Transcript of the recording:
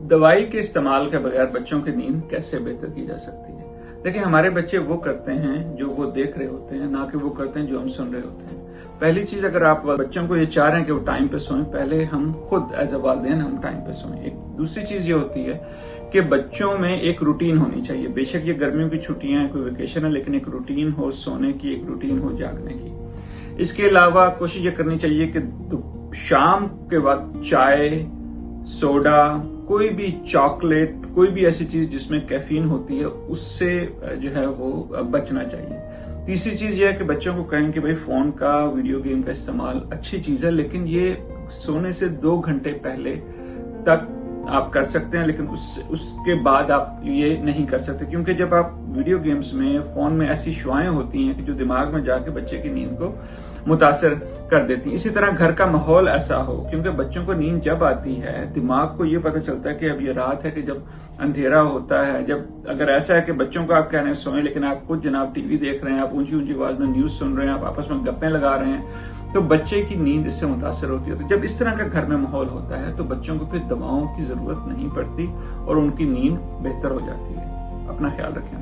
दवाई के इस्तेमाल के बगैर बच्चों की नींद कैसे बेहतर की जा सकती है? देखिए, हमारे बच्चे वो करते हैं जो वो देख रहे होते हैं, ना कि वो करते हैं जो हम सुन रहे होते हैं। पहली चीज, अगर आप बच्चों को ये चाह रहे हैं कि वो टाइम पे सोएं, पहले हम खुद एज अ वालिदैन हम टाइम पे सोएं। एक दूसरी चीज ये होती है कि बच्चों में एक रूटीन होनी चाहिए। बेशक ये गर्मियों की छुट्टियां हैं, कोई वेकेशन है, लेकिन एक रूटीन हो सोने की, एक रूटीन हो जागने की। इसके अलावा कोशिश ये करनी चाहिए कि शाम के वक्त चाय, सोडा, कोई भी चॉकलेट, कोई भी ऐसी चीज जिसमें कैफीन होती है, उससे जो है वो बचना चाहिए। तीसरी चीज ये है कि बच्चों को कहें कि भाई फोन का, वीडियो गेम का इस्तेमाल अच्छी चीज है, लेकिन ये सोने से 2 घंटे पहले तक आप कर सकते हैं, लेकिन उसके बाद आप ये नहीं कर सकते, क्योंकि जब आप वीडियो गेम्स में, फोन में ऐसी शुआएं होती हैं कि जो दिमाग में जाके बच्चे की नींद को मुतासर कर देती हैं। इसी तरह घर का माहौल ऐसा हो, क्योंकि बच्चों को नींद जब आती है, दिमाग को ये पता चलता है कि अब ये रात है, कि जब अंधेरा होता है, जब अगर ऐसा है कि बच्चों को आप कह रहे हैं सोएं, लेकिन आप खुद जनाब टीवी देख रहे हैं, आप ऊंची ऊंची आवाज में न्यूज सुन रहे हैं, आप आपस में गप्पे लगा रहे हैं, तो बच्चे की नींद इससे मुतासर होती है। तो जब इस तरह का घर में माहौल होता है तो बच्चों को फिर दवाओं की जरूरत नहीं पड़ती और उनकी नींद बेहतर हो जाती है। अपना ख्याल रखें।